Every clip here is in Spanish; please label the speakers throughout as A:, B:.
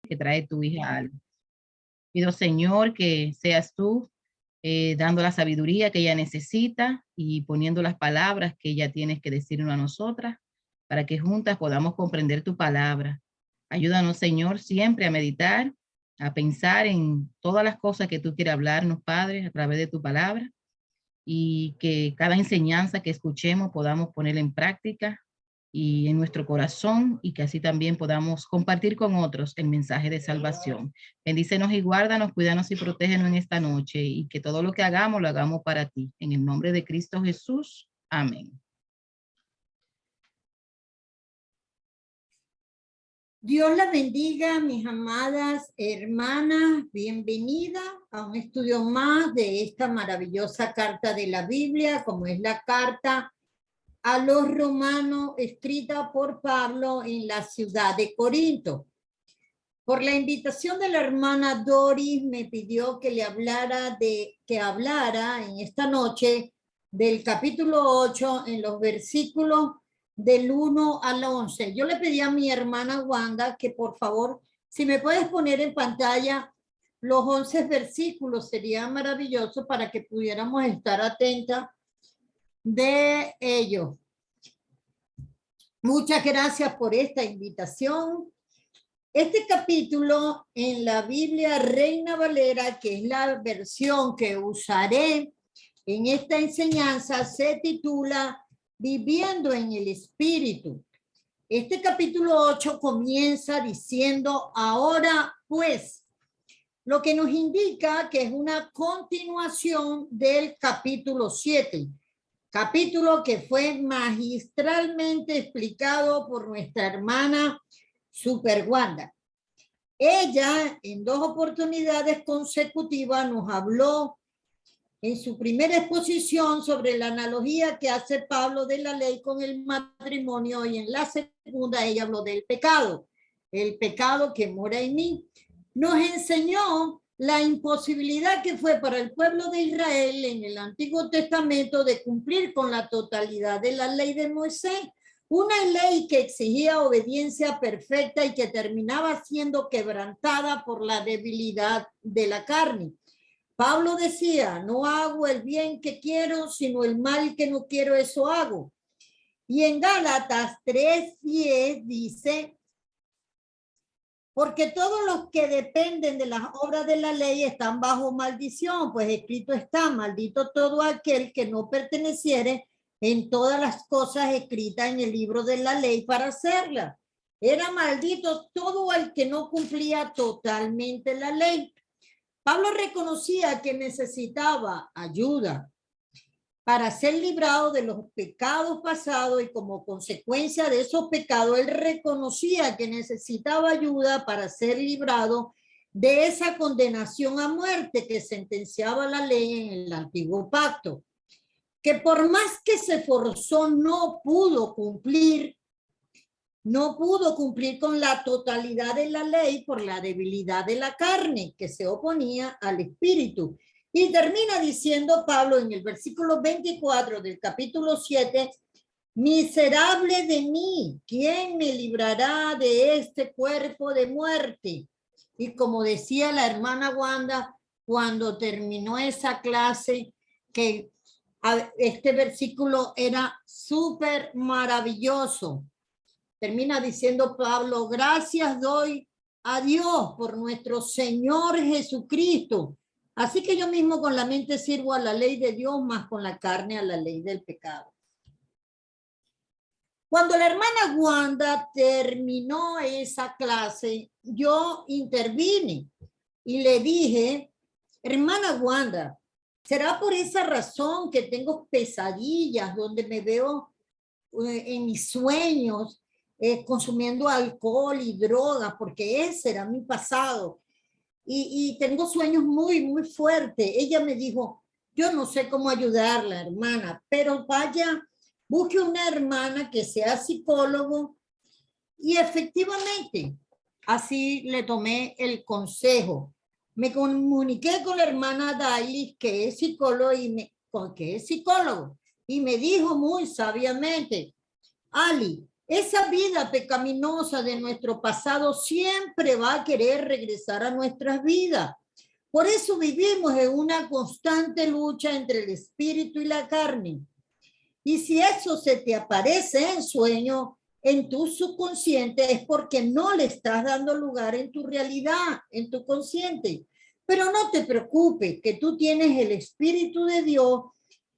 A: que trae tu hija Alma. Pido, Señor, que seas tú dando la sabiduría que ella necesita y poniendo las palabras que ella tiene que decirnos a nosotras para que juntas podamos comprender tu palabra. Ayúdanos, Señor, siempre a meditar, a pensar en todas las cosas que tú quieres hablarnos, Padre, a través de tu palabra, y que cada enseñanza que escuchemos podamos ponerla en práctica y en nuestro corazón, y que así también podamos compartir con otros el mensaje de salvación. Bendícenos y guárdanos, cuídanos y protégenos en esta noche, y que todo lo que hagamos, lo hagamos para ti. En el nombre de Cristo Jesús. Amén.
B: Dios las bendiga, mis amadas hermanas. Bienvenida a un estudio más de esta maravillosa carta de la Biblia, como es la carta a los romanos, escrita por Pablo en la ciudad de Corinto. Por la invitación de la hermana Doris, me pidió que hablara en esta noche del capítulo 8 en los versículos del 1 al 11. Yo le pedí a mi hermana Wanda que por favor, si me puedes poner en pantalla los 11 versículos, sería maravilloso para que pudiéramos estar atentas de ellos. Muchas gracias por esta invitación. Este capítulo en la Biblia Reina Valera, que es la versión que usaré en esta enseñanza, se titula Viviendo en el Espíritu. Este capítulo 8 comienza diciendo, ahora pues, lo que nos indica que es una continuación del capítulo 7, capítulo que fue magistralmente explicado por nuestra hermana Super Wanda. Ella en 2 oportunidades consecutivas nos habló en su primera exposición sobre la analogía que hace Pablo de la ley con el matrimonio, y en la segunda ella habló del pecado, el pecado que mora en mí. Nos enseñó la imposibilidad que fue para el pueblo de Israel en el Antiguo Testamento de cumplir con la totalidad de la ley de Moisés, una ley que exigía obediencia perfecta y que terminaba siendo quebrantada por la debilidad de la carne. Pablo decía, no hago el bien que quiero, sino el mal que no quiero, eso hago. Y en Gálatas 3:10 dice, porque todos los que dependen de las obras de la ley están bajo maldición, pues escrito está, maldito todo aquel que no perteneciere en todas las cosas escritas en el libro de la ley para hacerlas. Era maldito todo el que no cumplía totalmente la ley. Pablo reconocía que necesitaba ayuda para ser librado de los pecados pasados, y como consecuencia de esos pecados, él reconocía que necesitaba ayuda para ser librado de esa condenación a muerte que sentenciaba la ley en el antiguo pacto, que por más que se esforzó no pudo cumplir con la totalidad de la ley por la debilidad de la carne que se oponía al espíritu. Y termina diciendo Pablo en el versículo 24 del capítulo 7, miserable de mí, ¿quién me librará de este cuerpo de muerte? Y como decía la hermana Wanda cuando terminó esa clase, que este versículo era súper maravilloso. Termina diciendo Pablo, gracias doy a Dios por nuestro Señor Jesucristo. Así que yo mismo con la mente sirvo a la ley de Dios, más con la carne a la ley del pecado. Cuando la hermana Wanda terminó esa clase, yo intervine y le dije, hermana Wanda, ¿será por esa razón que tengo pesadillas donde me veo en mis sueños consumiendo alcohol y drogas? Porque ese era mi pasado. Y tengo sueños muy, muy fuertes. Ella me dijo, yo no sé cómo ayudarla, hermana, pero vaya, busque una hermana que sea psicólogo. Y efectivamente, así le tomé el consejo. Me comuniqué con la hermana Daily, que es psicólogo, y me dijo muy sabiamente, Ali, esa vida pecaminosa de nuestro pasado siempre va a querer regresar a nuestras vidas. Por eso vivimos en una constante lucha entre el espíritu y la carne. Y si eso se te aparece en sueño, en tu subconsciente, es porque no le estás dando lugar en tu realidad, en tu consciente. Pero no te preocupes, que tú tienes el Espíritu de Dios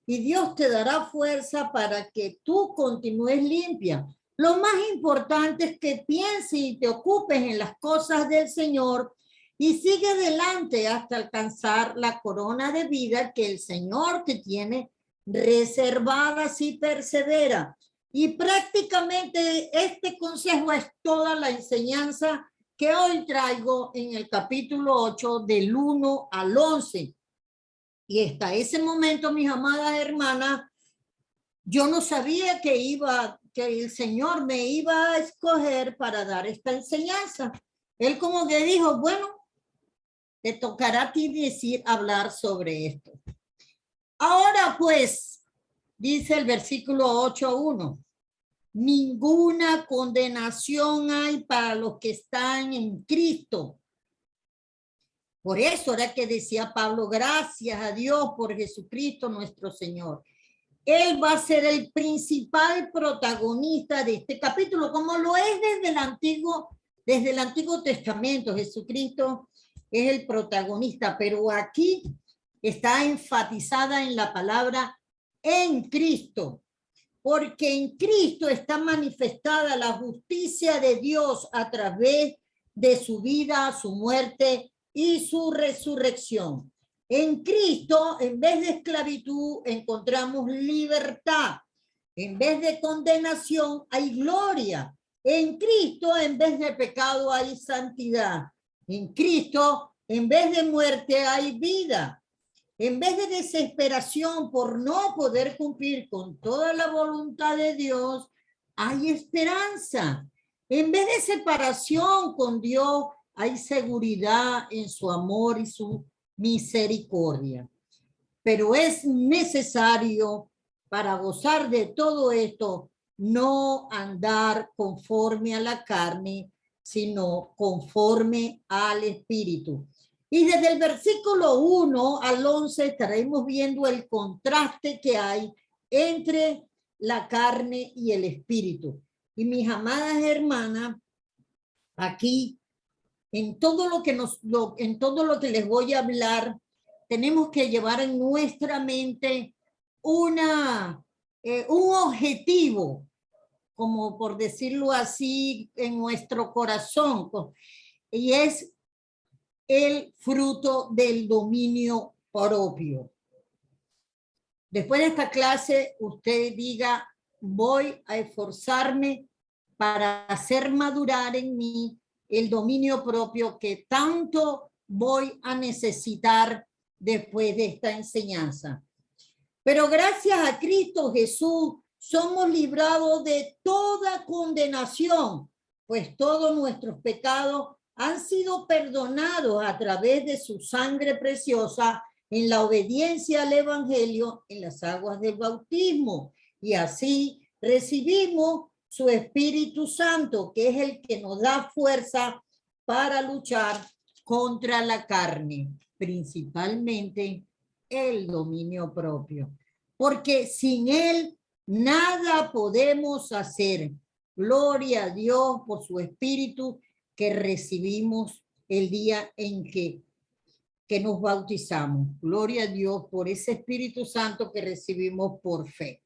B: y Dios te dará fuerza para que tú continúes limpia. Lo más importante es que pienses y te ocupes en las cosas del Señor y sigue adelante hasta alcanzar la corona de vida que el Señor te tiene reservada si persevera. Y prácticamente este consejo es toda la enseñanza que hoy traigo en el capítulo 8 del 1 al 11. Y hasta ese momento, mis amadas hermanas, yo no sabía que el Señor me iba a escoger para dar esta enseñanza. Él como que dijo, bueno, te tocará a ti hablar sobre esto. Ahora pues, dice el versículo 8:1, ninguna condenación hay para los que están en Cristo. Por eso era que decía Pablo, gracias a Dios por Jesucristo nuestro Señor. Él va a ser el principal protagonista de este capítulo, como lo es desde el Antiguo Testamento. Jesucristo es el protagonista, pero aquí está enfatizada en la palabra en Cristo, porque en Cristo está manifestada la justicia de Dios a través de su vida, su muerte y su resurrección. En Cristo, en vez de esclavitud, encontramos libertad. En vez de condenación, hay gloria. En Cristo, en vez de pecado, hay santidad. En Cristo, en vez de muerte, hay vida. En vez de desesperación por no poder cumplir con toda la voluntad de Dios, hay esperanza. En vez de separación con Dios, hay seguridad en su amor y su misericordia. Pero es necesario, para gozar de todo esto, no andar conforme a la carne, sino conforme al Espíritu. Y desde el versículo 1 al 11 estaremos viendo el contraste que hay entre la carne y el Espíritu. Y mis amadas hermanas, aquí en todo lo que les voy a hablar, tenemos que llevar en nuestra mente un objetivo, como por decirlo así, en nuestro corazón, y es el fruto del dominio propio. Después de esta clase, usted diga, voy a esforzarme para hacer madurar en mí el dominio propio que tanto voy a necesitar después de esta enseñanza. Pero gracias a Cristo Jesús somos librados de toda condenación, pues todos nuestros pecados han sido perdonados a través de su sangre preciosa en la obediencia al Evangelio en las aguas del bautismo. Y así recibimos su Espíritu Santo, que es el que nos da fuerza para luchar contra la carne, principalmente el dominio propio. Porque sin él nada podemos hacer. Gloria a Dios por su Espíritu que recibimos el día en que nos bautizamos. Gloria a Dios por ese Espíritu Santo que recibimos por fe.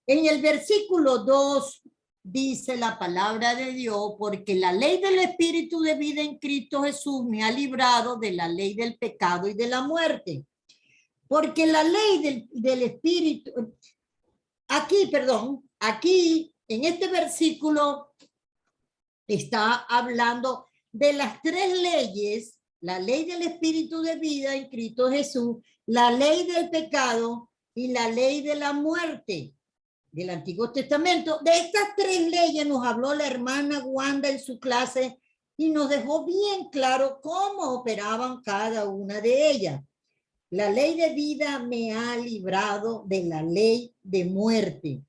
B: En el versículo 2 dice la palabra de Dios, porque la ley del Espíritu de vida en Cristo Jesús me ha librado de la ley del pecado y de la muerte. Porque la ley del Espíritu, aquí en este versículo está hablando de las tres leyes: la ley del Espíritu de vida en Cristo Jesús, la ley del pecado y la ley de la muerte del Antiguo Testamento. De estas tres leyes nos habló la hermana Wanda en su clase y nos dejó bien claro cómo operaban cada una de ellas. La ley de vida me ha librado de la ley de muerte.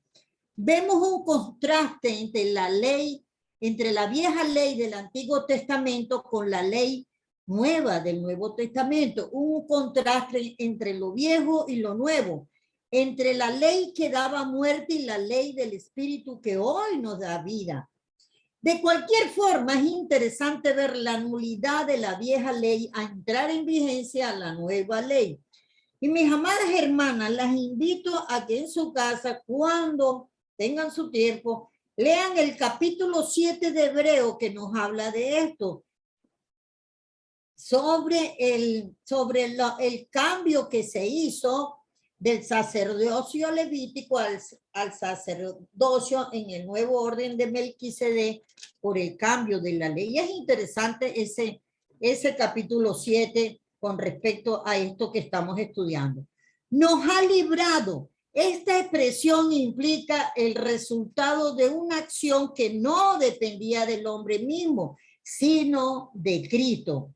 B: vemos un contraste entre la ley, entre la vieja ley del Antiguo Testamento con la ley nueva del Nuevo Testamento. Un contraste entre lo viejo y lo nuevo, entre la ley que daba muerte y la ley del Espíritu que hoy nos da vida. De cualquier forma, es interesante ver la nulidad de la vieja ley a entrar en vigencia a la nueva ley. Y mis amadas hermanas, las invito a que en su casa, cuando tengan su tiempo, lean el capítulo 7 de Hebreo que nos habla de esto, sobre el cambio que se hizo del sacerdocio levítico al sacerdocio en el nuevo orden de Melquisedec por el cambio de la ley. Y es interesante ese capítulo 7 con respecto a esto que estamos estudiando. Nos ha librado. Esta expresión implica el resultado de una acción que no dependía del hombre mismo, sino de Cristo,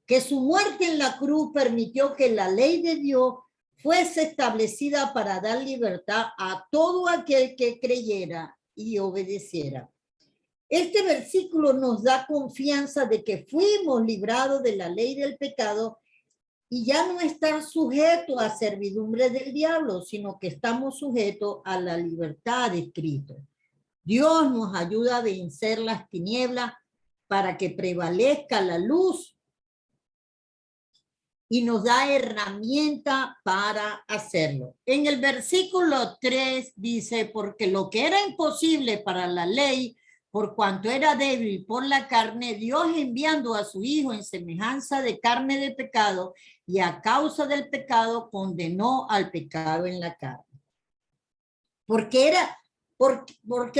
B: que su muerte en la cruz permitió que la ley de Dios fuese establecida para dar libertad a todo aquel que creyera y obedeciera. Este versículo nos da confianza de que fuimos librados de la ley del pecado y ya no estar sujetos a servidumbre del diablo, sino que estamos sujetos a la libertad de Cristo. Dios nos ayuda a vencer las tinieblas para que prevalezca la luz y nos da herramienta para hacerlo. En el versículo 3 dice, porque lo que era imposible para la ley, por cuanto era débil por la carne, Dios enviando a su Hijo en semejanza de carne de pecado, y a causa del pecado condenó al pecado en la carne. Porque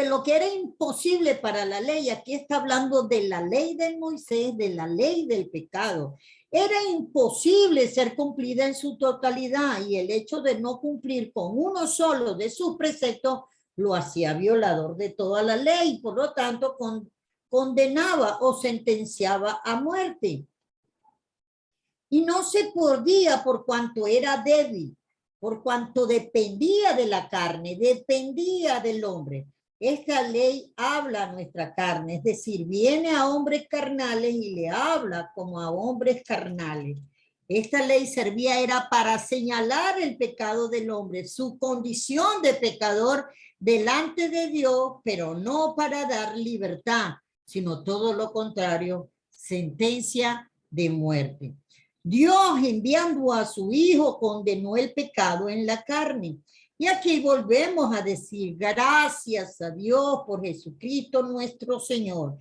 B: lo que era imposible para la ley, aquí está hablando de la ley de Moisés, de la ley del pecado. Era imposible ser cumplida en su totalidad y el hecho de no cumplir con uno solo de sus preceptos lo hacía violador de toda la ley, por lo tanto condenaba o sentenciaba a muerte. Y no se podía por cuanto era débil, por cuanto dependía de la carne, dependía del hombre. Esta ley habla a nuestra carne, es decir, viene a hombres carnales y le habla como a hombres carnales. Esta ley era para señalar el pecado del hombre, su condición de pecador delante de Dios, pero no para dar libertad, sino todo lo contrario, sentencia de muerte. Dios, enviando a su Hijo, condenó el pecado en la carne. Y aquí volvemos a decir, gracias a Dios por Jesucristo nuestro Señor.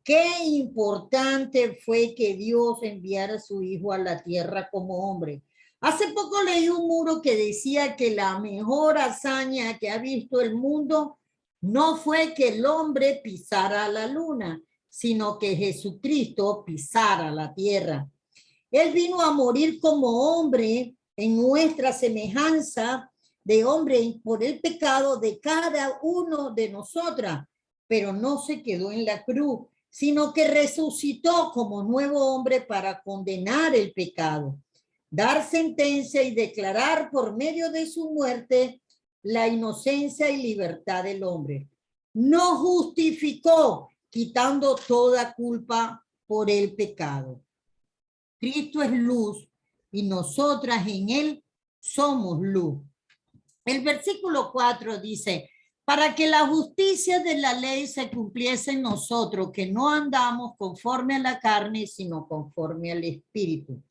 B: Qué importante fue que Dios enviara a su Hijo a la tierra como hombre. Hace poco leí un muro que decía que la mejor hazaña que ha visto el mundo no fue que el hombre pisara la luna, sino que Jesucristo pisara la tierra. Él vino a morir como hombre en nuestra semejanza de hombre por el pecado de cada uno de nosotras, pero no se quedó en la cruz, sino que resucitó como nuevo hombre para condenar el pecado, dar sentencia y declarar por medio de su muerte la inocencia y libertad del hombre. No justificó, quitando toda culpa por el pecado. Cristo es luz y nosotras en él somos luz. El versículo 4 dice, para que la justicia de la ley se cumpliese en nosotros, que no andamos conforme a la carne, sino conforme al Espíritu.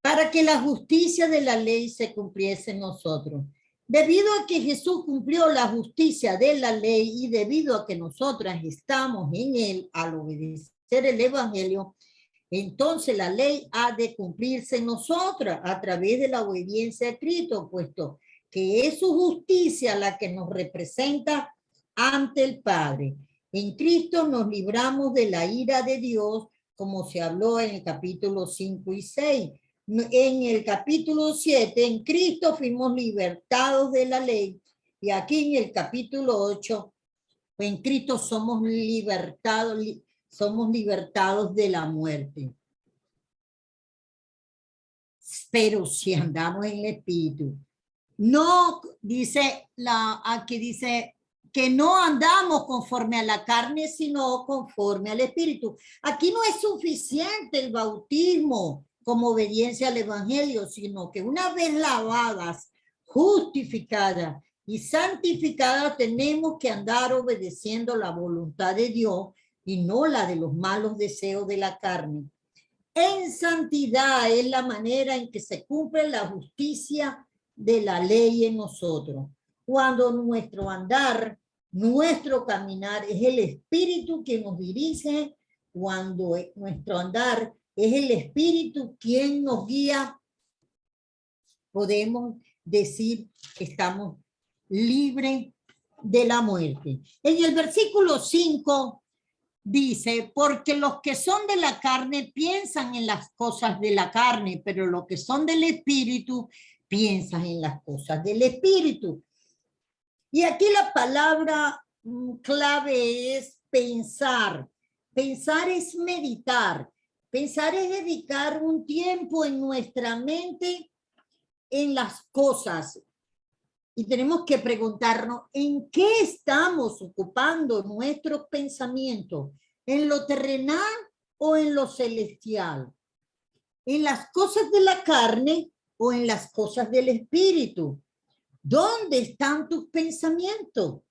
B: Para que la justicia de la ley se cumpliese en nosotros. Debido a que Jesús cumplió la justicia de la ley y debido a que nosotras estamos en él al obedecer el evangelio, entonces la ley ha de cumplirse en nosotras a través de la obediencia a Cristo, puesto que es su justicia la que nos representa ante el Padre. En Cristo nos libramos de la ira de Dios, como se habló en el capítulo 5 y 6. En el capítulo 7, en Cristo fuimos libertados de la ley. Y aquí en el capítulo 8, en Cristo somos libertados de la muerte. Pero si andamos en el Espíritu, no dice aquí dice que no andamos conforme a la carne, sino conforme al Espíritu. Aquí no es suficiente el bautismo como obediencia al Evangelio, sino que una vez lavadas, justificadas y santificadas, tenemos que andar obedeciendo la voluntad de Dios y no la de los malos deseos de la carne. En santidad es la manera en que se cumple la justicia de la ley en nosotros. Cuando nuestro andar, nuestro caminar es el Espíritu que nos dirige, cuando nuestro andar es el Espíritu quien nos guía, podemos decir que estamos libres de la muerte. En el versículo 5 dice, porque los que son de la carne piensan en las cosas de la carne, pero los que son del Espíritu piensan en las cosas del Espíritu. Y aquí la palabra clave es pensar. Pensar es meditar. Pensar es dedicar un tiempo en nuestra mente en las cosas. Y tenemos que preguntarnos, ¿en qué estamos ocupando nuestros pensamientos? ¿En lo terrenal o en lo celestial? ¿En las cosas de la carne o en las cosas del espíritu? ¿Dónde están tus pensamientos?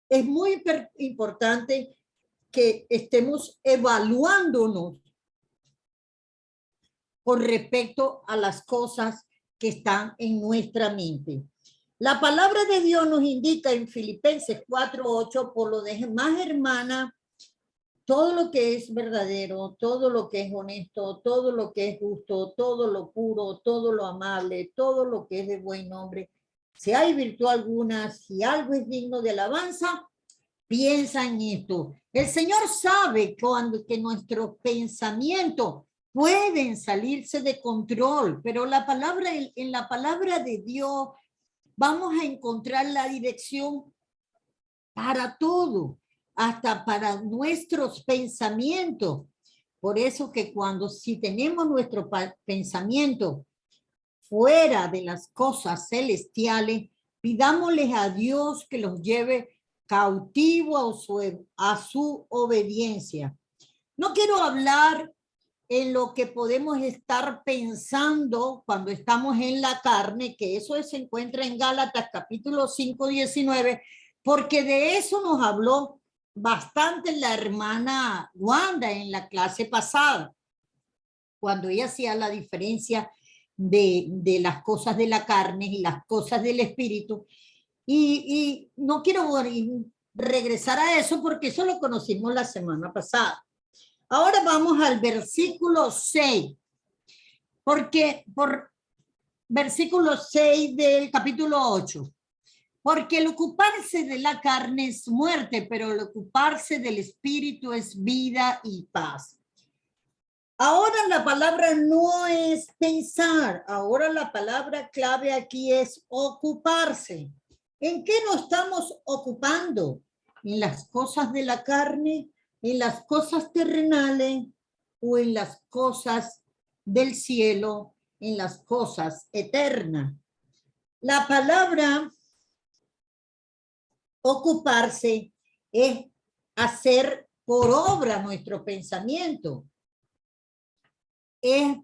B: Es muy importante que estemos evaluándonos con respecto a las cosas que están en nuestra mente. La palabra de Dios nos indica en Filipenses 4:8, por lo demás, hermana, todo lo que es verdadero, todo lo que es honesto, todo lo que es justo, todo lo puro, todo lo amable, todo lo que es de buen nombre, si hay virtud alguna, si algo es digno de alabanza, piensa en esto. El Señor sabe que nuestros pensamientos pueden salirse de control, pero en la palabra de Dios vamos a encontrar la dirección para todo, hasta para nuestros pensamientos. Por eso que si tenemos nuestro pensamiento fuera de las cosas celestiales, pidámosles a Dios que los lleve cautivo a su obediencia. No quiero hablar en lo que podemos estar pensando cuando estamos en la carne, que eso se encuentra en Gálatas capítulo 5:19, porque de eso nos habló bastante la hermana Wanda en la clase pasada, cuando ella hacía la diferencia de las cosas de la carne y las cosas del espíritu. Y no quiero regresar a eso porque eso lo conocimos la semana pasada. Ahora vamos al versículo 6, porque por versículo 6 del capítulo 8, porque el ocuparse de la carne es muerte, pero el ocuparse del espíritu es vida y paz. Ahora la palabra no es pensar, ahora la palabra clave aquí es ocuparse. ¿En qué nos estamos ocupando? ¿En las cosas de la carne, en las cosas terrenales o en las cosas del cielo, en las cosas eternas? La palabra ocuparse es hacer por obra nuestro pensamiento. Es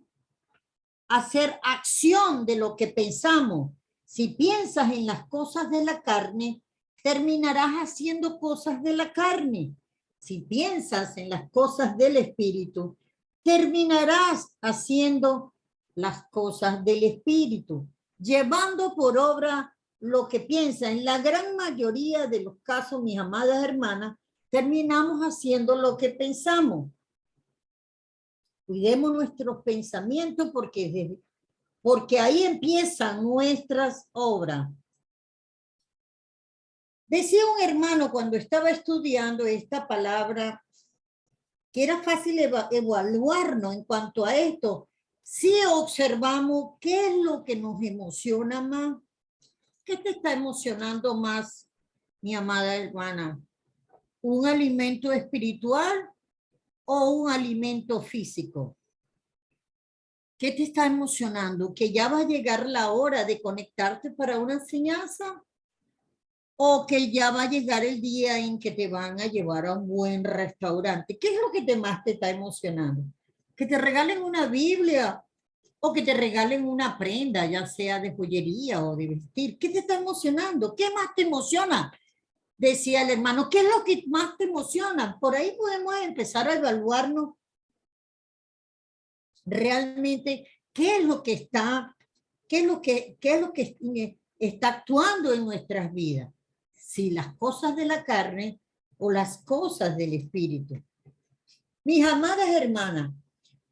B: hacer acción de lo que pensamos. Si piensas en las cosas de la carne, terminarás haciendo cosas de la carne. Si piensas en las cosas del espíritu, terminarás haciendo las cosas del espíritu, llevando por obra lo que piensas. En la gran mayoría de los casos, mis amadas hermanas, terminamos haciendo lo que pensamos. Cuidemos nuestros pensamientos porque ahí empiezan nuestras obras. Decía un hermano cuando estaba estudiando esta palabra que era fácil evaluarnos en cuanto a esto. Si observamos qué es lo que nos emociona más, ¿qué te está emocionando más, mi amada hermana? ¿Un alimento espiritual o un alimento físico? ¿Qué te está emocionando? ¿Que ya va a llegar la hora de conectarte para una enseñanza? o que ya va a llegar el día en que te van a llevar a un buen restaurante. ¿Qué es lo que más te está emocionando? Que te regalen una Biblia o que te regalen una prenda, ya sea de joyería o de vestir. ¿Qué te está emocionando? ¿Qué más te emociona? Decía el hermano, ¿qué es lo que más te emociona? Por ahí podemos empezar a evaluarnos realmente qué es lo que está, qué es lo que está actuando en nuestras vidas. Si las cosas de la carne o las cosas del espíritu. Mis amadas hermanas,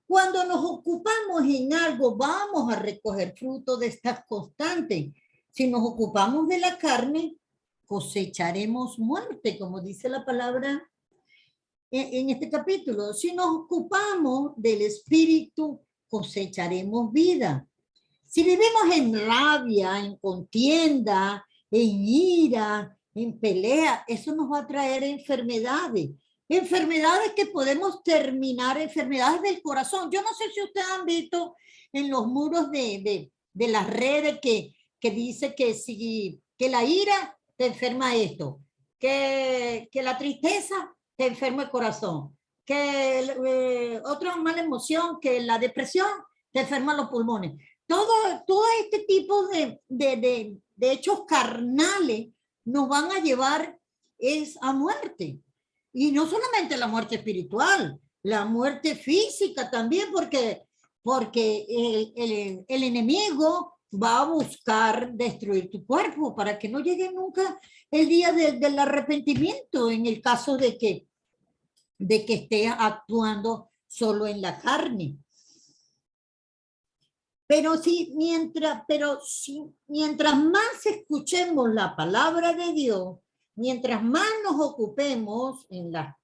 B: cuando nos ocupamos en algo, vamos a recoger fruto de estas constantes. Si nos ocupamos de la carne, cosecharemos muerte, como dice la palabra en este capítulo. Si nos ocupamos del espíritu, cosecharemos vida. Si vivimos en rabia, en contienda, en ira, en pelea, eso nos va a traer enfermedades. Enfermedades que podemos terminar, enfermedades del corazón. Yo no sé si ustedes han visto en los muros de las redes que dice que la ira te enferma esto, que la tristeza te enferma el corazón, que otra mala emoción, que la depresión te enferma los pulmones. Todo este tipo de hechos carnales nos van a llevar a muerte. Y no solamente la muerte espiritual, la muerte física también, porque el enemigo va a buscar destruir tu cuerpo para que no llegue nunca el día del arrepentimiento en el caso de que esté actuando solo en la carne. Pero mientras más escuchemos la palabra de Dios, mientras más nos ocupemos en las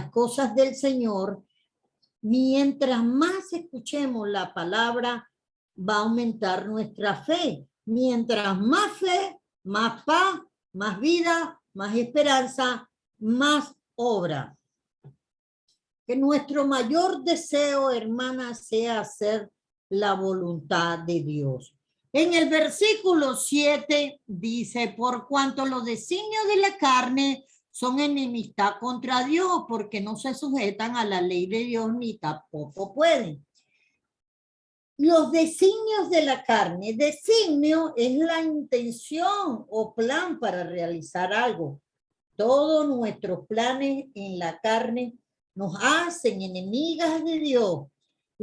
B: cosas del Señor, mientras más escuchemos la palabra, va a aumentar nuestra fe. Mientras más fe, más paz, más vida, más esperanza, más obra. Que nuestro mayor deseo, hermana, sea hacer la voluntad de Dios. En el versículo 7 dice, por cuanto los designios de la carne son enemistad contra Dios, porque no se sujetan a la ley de Dios ni tampoco pueden. Los designios de la carne, designio es la intención o plan para realizar algo. Todos nuestros planes en la carne nos hacen enemigas de Dios.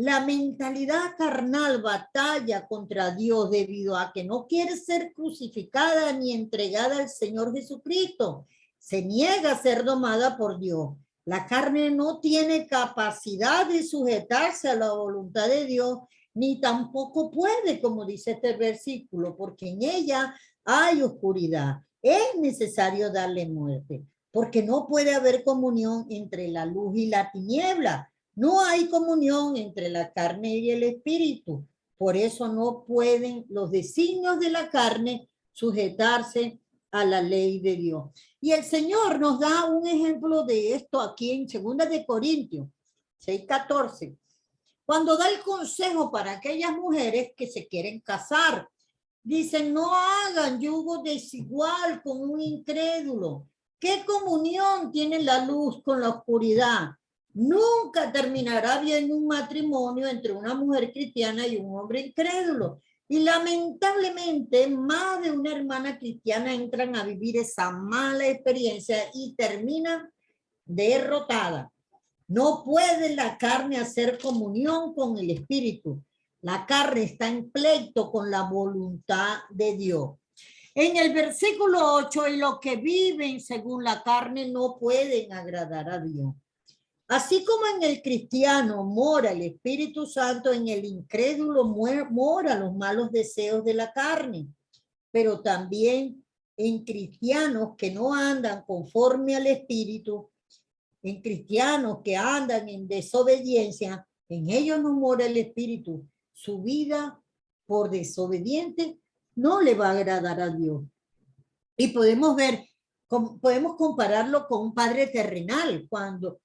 B: La mentalidad carnal batalla contra Dios debido a que no quiere ser crucificada ni entregada al Señor Jesucristo. Se niega a ser domada por Dios. La carne no tiene capacidad de sujetarse a la voluntad de Dios, ni tampoco puede, como dice este versículo, porque en ella hay oscuridad. Es necesario darle muerte, porque no puede haber comunión entre la luz y la tiniebla. No hay comunión entre la carne y el espíritu. Por eso no pueden los designios de la carne sujetarse a la ley de Dios. Y el Señor nos da un ejemplo de esto aquí en 2 de Corintios 6:14, cuando da el consejo para aquellas mujeres que se quieren casar. Dicen, no hagan yugo desigual con un incrédulo. ¿Qué comunión tiene la luz con la oscuridad? Nunca terminará bien un matrimonio entre una mujer cristiana y un hombre incrédulo. Y lamentablemente, más de una hermana cristiana entran a vivir esa mala experiencia y terminan derrotada. No puede la carne hacer comunión con el espíritu. La carne está en pleito con la voluntad de Dios. En el versículo 8, y los que viven según la carne no pueden agradar a Dios. Así como en el cristiano mora el Espíritu Santo, en el incrédulo mora los malos deseos de la carne. Pero también en cristianos que no andan conforme al Espíritu, en cristianos que andan en desobediencia, en ellos no mora el Espíritu. Su vida por desobediente no le va a agradar a Dios. Y podemos compararlo con un padre terrenal. Cuando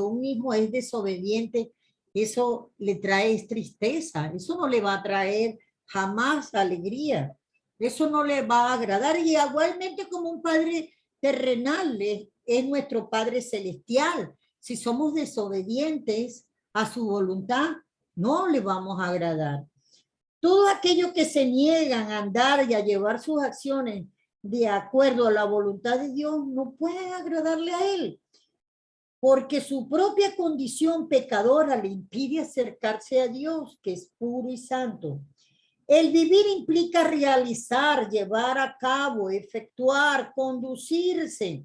B: un hijo es desobediente, eso le trae tristeza, eso no le va a traer jamás alegría. Eso no le va a agradar. Y igualmente como un padre terrenal es nuestro Padre celestial. Si somos desobedientes a su voluntad, no le vamos a agradar. Todo aquello que se niegan a andar y a llevar sus acciones de acuerdo a la voluntad de Dios, no pueden agradarle a Él, porque su propia condición pecadora le impide acercarse a Dios, que es puro y santo. El vivir implica realizar, llevar a cabo, efectuar, conducirse.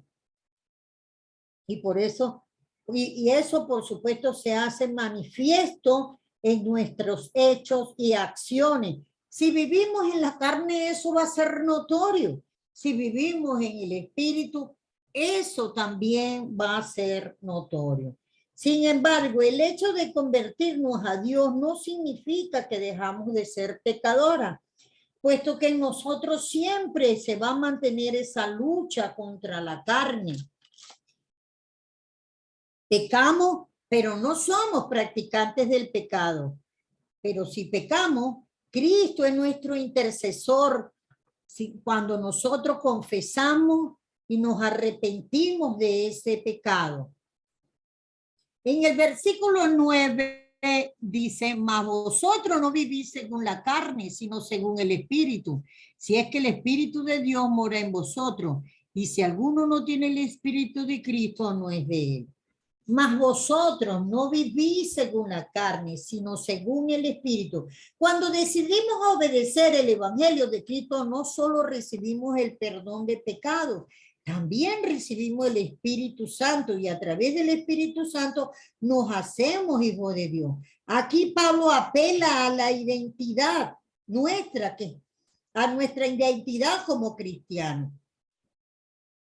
B: Y por eso, y eso por supuesto se hace manifiesto en nuestros hechos y acciones. Si vivimos en la carne, eso va a ser notorio. Si vivimos en el espíritu, eso también va a ser notorio. Sin embargo, el hecho de convertirnos a Dios no significa que dejamos de ser pecadoras, puesto que en nosotros siempre se va a mantener esa lucha contra la carne. Pecamos, pero no somos practicantes del pecado. Pero si pecamos, Cristo es nuestro intercesor. Cuando nosotros confesamos y nos arrepentimos de ese pecado. En el versículo 9 dice, mas vosotros no vivís según la carne, sino según el Espíritu. Si es que el Espíritu de Dios mora en vosotros, y si alguno no tiene el Espíritu de Cristo, no es de él. Mas vosotros no vivís según la carne, sino según el Espíritu. Cuando decidimos obedecer el Evangelio de Cristo, no solo recibimos el perdón de pecados, también recibimos el Espíritu Santo, y a través del Espíritu Santo nos hacemos hijos de Dios. Aquí Pablo apela a la identidad nuestra, a nuestra identidad como cristianos.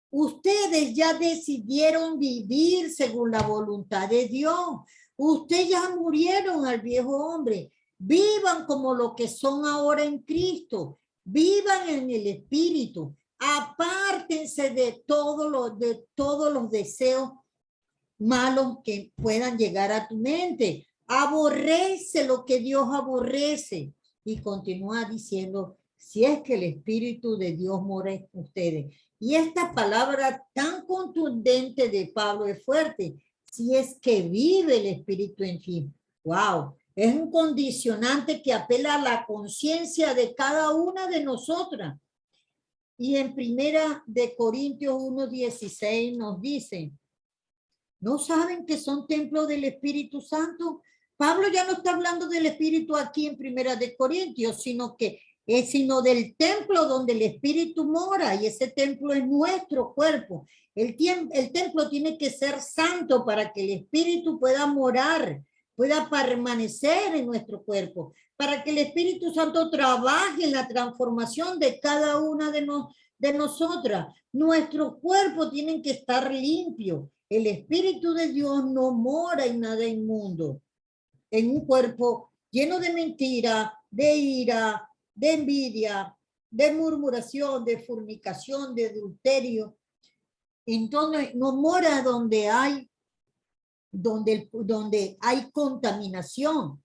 B: Ustedes ya decidieron vivir según la voluntad de Dios. Ustedes ya murieron al viejo hombre. Vivan como lo que son ahora en Cristo. Vivan en el Espíritu. Apártense de todos los deseos malos que puedan llegar a tu mente. Aborrece lo que Dios aborrece. Y continúa diciendo, si es que el Espíritu de Dios mora en ustedes. Y esta palabra tan contundente de Pablo es fuerte. Si es que vive el Espíritu en ti. ¡Wow! Es un condicionante que apela a la conciencia de cada una de nosotras. Y en Primera de Corintios 1:16 nos dice, ¿no saben que son templo del Espíritu Santo? Pablo ya no está hablando del Espíritu aquí en Primera de Corintios, sino del templo donde el Espíritu mora, y ese templo es nuestro cuerpo. El templo tiene que ser santo para que el Espíritu pueda morar, pueda permanecer en nuestro cuerpo, para que el Espíritu Santo trabaje en la transformación de cada una de nosotras. Nuestro cuerpo tiene que estar limpio. El Espíritu de Dios no mora en nada inmundo, en un cuerpo lleno de mentira, de ira, de envidia, de murmuración, de fornicación, de adulterio. Entonces no mora donde hay contaminación.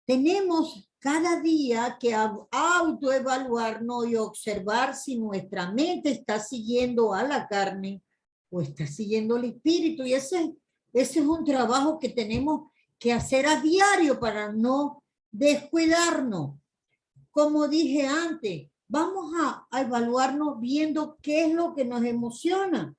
B: Tenemos cada día que autoevaluarnos y observar si nuestra mente está siguiendo a la carne o está siguiendo el espíritu, y ese es un trabajo que tenemos que hacer a diario para no descuidarnos. Como dije antes, vamos a evaluarnos viendo qué es lo que nos emociona.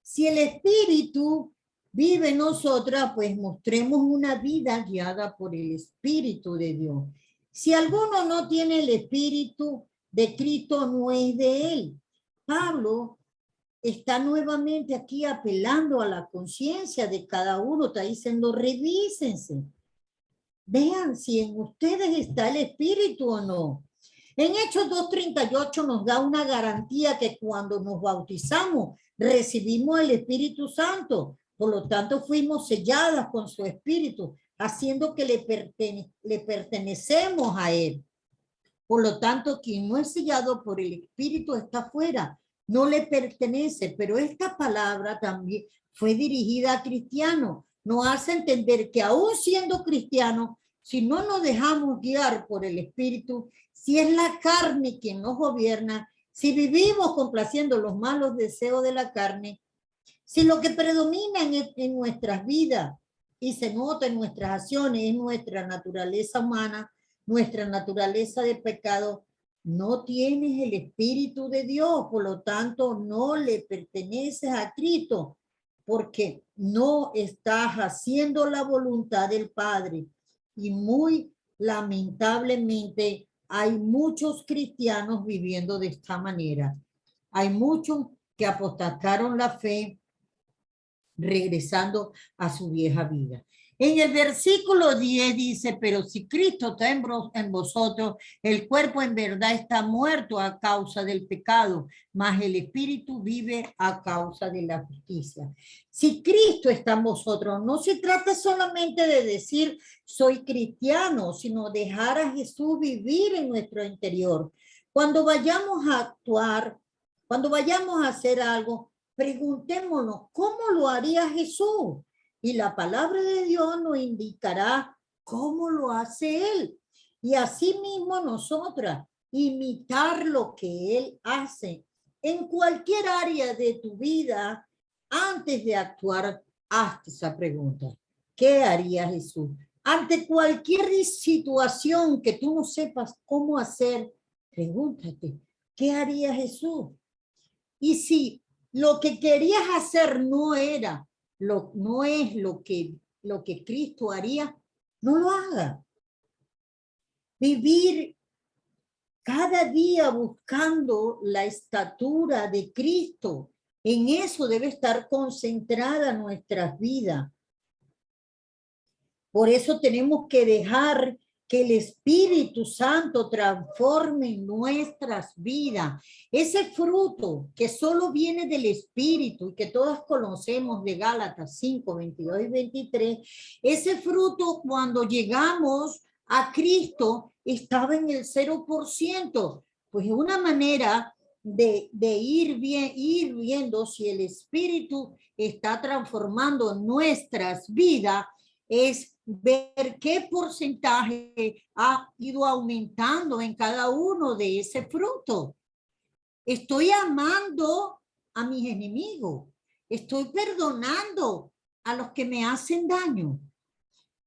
B: Si el espíritu vive en nosotras, pues mostremos una vida guiada por el Espíritu de Dios. Si alguno no tiene el Espíritu de Cristo, no es de él. Pablo está nuevamente aquí apelando a la conciencia de cada uno, está diciendo, revísense. Vean si en ustedes está el Espíritu o no. En Hechos 2:38 nos da una garantía que cuando nos bautizamos recibimos el Espíritu Santo. Por lo tanto, fuimos selladas con su Espíritu, haciendo que le pertenecemos a Él. Por lo tanto, quien no es sellado por el Espíritu está fuera, no le pertenece. Pero esta palabra también fue dirigida a cristianos. Nos hace entender que aún siendo cristianos, si no nos dejamos guiar por el Espíritu, si es la carne quien nos gobierna, si vivimos complaciendo los malos deseos de la carne, si lo que predomina en nuestras vidas y se nota en nuestras acciones es nuestra naturaleza humana, nuestra naturaleza de pecado, no tienes el Espíritu de Dios, por lo tanto no le perteneces a Cristo, porque no estás haciendo la voluntad del Padre. Y muy lamentablemente hay muchos cristianos viviendo de esta manera. Hay muchos que apostataron la fe regresando a su vieja vida. En el versículo 10 dice, pero si Cristo está en vosotros, el cuerpo en verdad está muerto a causa del pecado, mas el espíritu vive a causa de la justicia. Si Cristo está en vosotros, no se trata solamente de decir soy cristiano, sino dejar a Jesús vivir en nuestro interior. Cuando vayamos a actuar, cuando vayamos a hacer algo, preguntémonos, ¿cómo lo haría Jesús? Y la palabra de Dios nos indicará cómo lo hace Él. Y asimismo nosotras, imitar lo que Él hace. En cualquier área de tu vida, antes de actuar, hazte esa pregunta. ¿Qué haría Jesús? Ante cualquier situación que tú no sepas cómo hacer, pregúntate, ¿qué haría Jesús? Y si lo que querías hacer no es lo que Cristo haría, no lo haga. Vivir cada día buscando la estatura de Cristo, en eso debe estar concentrada nuestras vidas. Por eso tenemos que dejar que el Espíritu Santo transforme nuestras vidas. Ese fruto que solo viene del Espíritu y que todas conocemos de Gálatas 5, 22 y 23, ese fruto cuando llegamos a Cristo estaba en el 0%. Pues es una manera de ir viendo si el Espíritu está transformando nuestras vidas, es ver qué porcentaje ha ido aumentando en cada uno de ese fruto. Estoy amando a mis enemigos. Estoy perdonando a los que me hacen daño.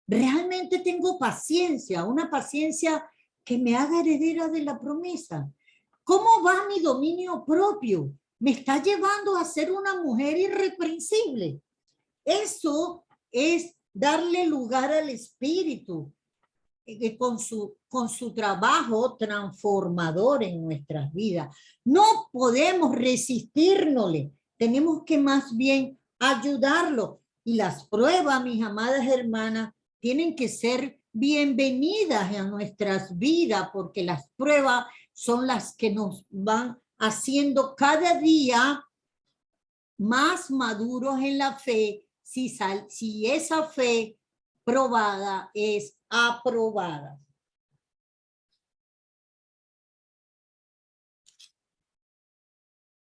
B: Realmente tengo paciencia, una paciencia que me haga heredera de la promesa. ¿Cómo va mi dominio propio? Me está llevando a ser una mujer irreprensible. Eso es darle lugar al Espíritu con su trabajo transformador en nuestras vidas. No podemos resistirnosle, tenemos que más bien ayudarlo. Y las pruebas, mis amadas hermanas, tienen que ser bienvenidas a nuestras vidas, porque las pruebas son las que nos van haciendo cada día más maduros en la fe, si esa fe probada es aprobada.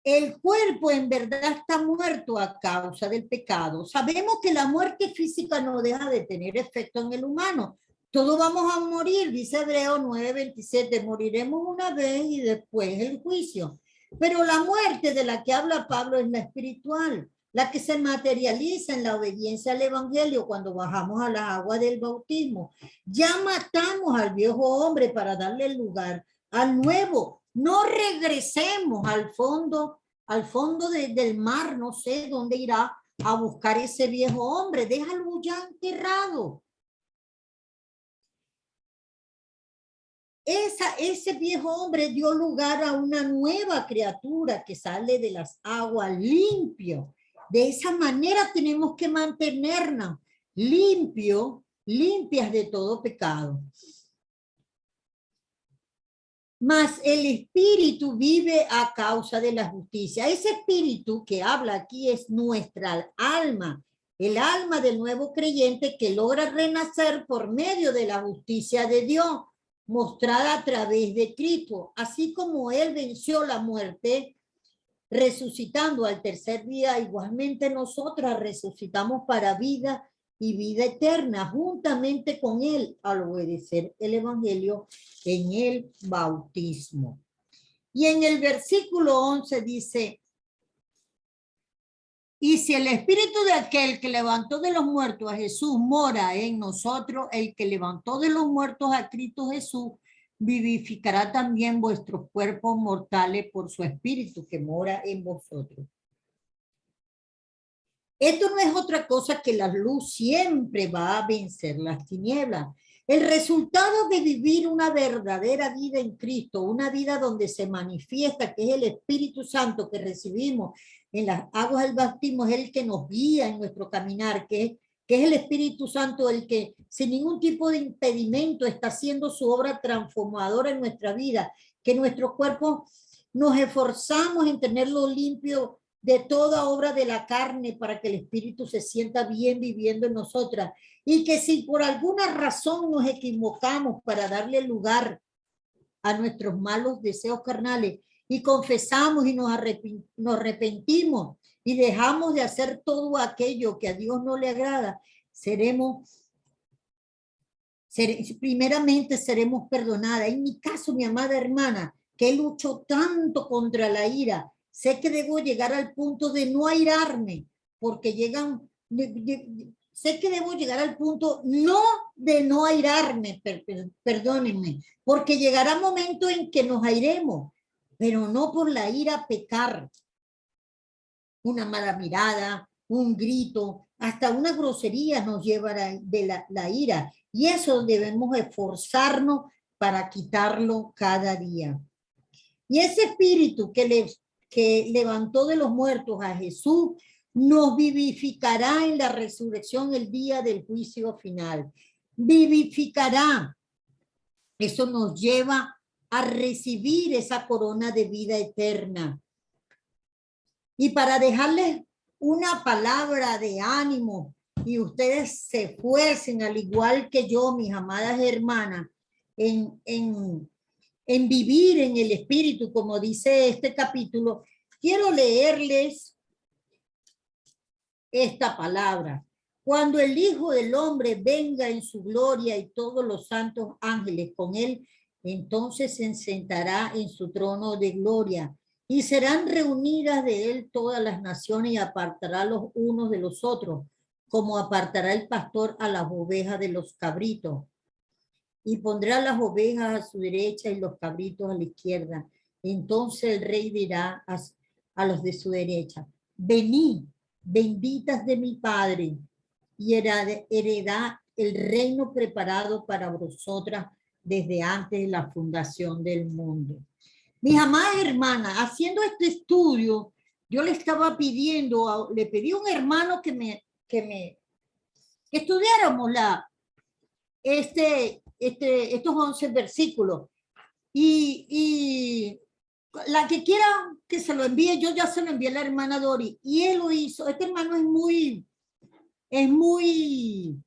B: El cuerpo en verdad está muerto a causa del pecado. Sabemos que la muerte física no deja de tener efecto en el humano. Todos vamos a morir, dice Hebreos 9:27, moriremos una vez y después el juicio. Pero la muerte de la que habla Pablo es la espiritual, la que se materializa en la obediencia al evangelio cuando bajamos a las aguas del bautismo. Ya matamos al viejo hombre para darle lugar al nuevo. No regresemos al fondo del mar, no sé dónde irá a buscar ese viejo hombre, déjalo ya enterrado. Ese viejo hombre dio lugar a una nueva criatura que sale de las aguas limpio. De esa manera tenemos que mantenernos limpias de todo pecado. Mas el espíritu vive a causa de la justicia. Ese espíritu que habla aquí es nuestra alma, el alma del nuevo creyente que logra renacer por medio de la justicia de Dios, mostrada a través de Cristo. Así como Él venció la muerte, resucitando al tercer día, igualmente nosotras resucitamos para vida y vida eterna juntamente con él al obedecer el evangelio en el bautismo. Y en el versículo 11 dice, y si el espíritu de aquel que levantó de los muertos a Jesús mora en nosotros, el que levantó de los muertos a Cristo Jesús vivificará también vuestros cuerpos mortales por su espíritu que mora en vosotros. Esto no es otra cosa que la luz siempre va a vencer las tinieblas. El resultado de vivir una verdadera vida en Cristo, una vida donde se manifiesta que es el Espíritu Santo que recibimos en las aguas del bautismo, es el que nos guía en nuestro caminar, que es el Espíritu Santo el que sin ningún tipo de impedimento está haciendo su obra transformadora en nuestra vida, que nuestro cuerpo nos esforzamos en tenerlo limpio de toda obra de la carne para que el Espíritu se sienta bien viviendo en nosotras, y que si por alguna razón nos equivocamos para darle lugar a nuestros malos deseos carnales y confesamos y nos arrepentimos y dejamos de hacer todo aquello que a Dios no le agrada, primeramente seremos perdonadas. En mi caso, mi amada hermana, que lucho tanto contra la ira, sé que debo llegar al punto de no airarme, porque sé que debo llegar al punto no de no airarme, perdónenme, porque llegará momento en que nos airemos, pero no por la ira pecar. Una mala mirada, un grito, hasta una grosería nos llevará de la ira, y eso debemos esforzarnos para quitarlo cada día. Y ese espíritu que levantó de los muertos a Jesús nos vivificará en la resurrección el día del juicio final. Vivificará. Eso nos lleva a recibir esa corona de vida eterna. Y para dejarles una palabra de ánimo y ustedes se esfuercen al igual que yo, mis amadas hermanas, en vivir en el espíritu, como dice este capítulo, quiero leerles esta palabra. Cuando el Hijo del Hombre venga en su gloria y todos los santos ángeles con él, entonces se sentará en su trono de gloria y serán reunidas de él todas las naciones y apartará los unos de los otros, como apartará el pastor a las ovejas de los cabritos. Y pondrá las ovejas a su derecha y los cabritos a la izquierda. Entonces el rey dirá a los de su derecha, venid, benditas de mi Padre, y heredad el reino preparado para vosotras desde antes de la fundación del mundo. Mis amadas hermanas, haciendo este estudio, yo le estaba pidiendo, le pedí a un hermano que estudiáramos estos 11 versículos. Y la que quiera que se lo envíe, yo ya se lo envié a la hermana Dori, y él lo hizo. Este hermano es muy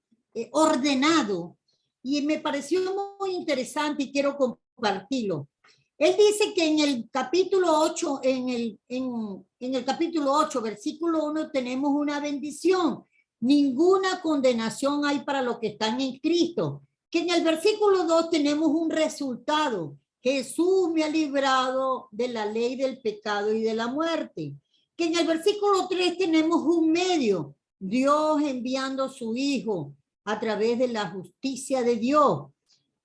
B: ordenado, y me pareció muy interesante y quiero compartirlo. Él dice que en el capítulo 8, en el capítulo 8, versículo 1, tenemos una bendición. Ninguna condenación hay para los que están en Cristo. Que en el versículo 2 tenemos un resultado. Jesús me ha librado de la ley del pecado y de la muerte. Que en el versículo 3 tenemos un medio. Dios enviando a su Hijo a través de la justicia de Dios.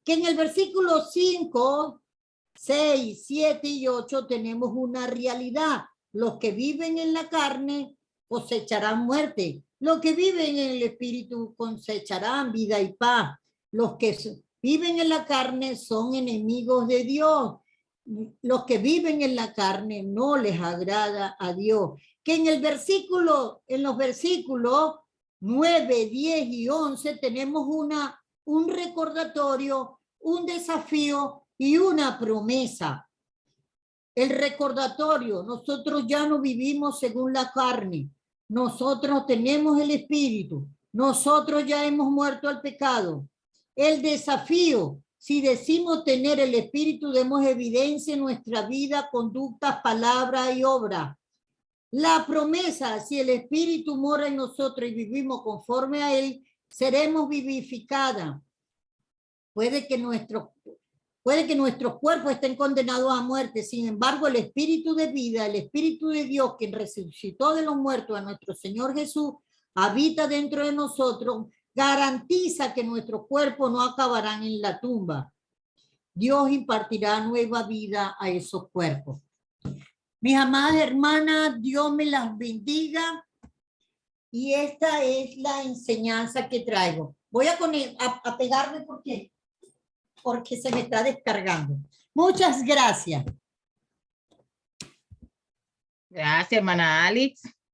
B: Que en el versículo 5, 6, 7 y 8 tenemos una realidad. Los que viven en la carne cosecharán muerte. Los que viven en el espíritu cosecharán vida y paz. Los que viven en la carne son enemigos de Dios. Los que viven en la carne no les agrada a Dios. Que en los versículos 9, 10 y 11 tenemos un recordatorio, un desafío y una promesa. El recordatorio: nosotros ya no vivimos según la carne, nosotros tenemos el espíritu, nosotros ya hemos muerto al pecado. El desafío: si decimos tener el espíritu, demos evidencia en nuestra vida, conductas, palabras y obra. La promesa: si el espíritu mora en nosotros y vivimos conforme a él, seremos vivificadas. Puede que nuestros cuerpos estén condenados a muerte, sin embargo el Espíritu de vida, el Espíritu de Dios, quien resucitó de los muertos a nuestro Señor Jesús, habita dentro de nosotros, garantiza que nuestros cuerpos no acabarán en la tumba. Dios impartirá nueva vida a esos cuerpos. Mis amadas hermanas, Dios me las bendiga. Y esta es la enseñanza que traigo. Voy a pegarme porque se me está descargando. Muchas gracias.
A: Gracias, hermana Alex.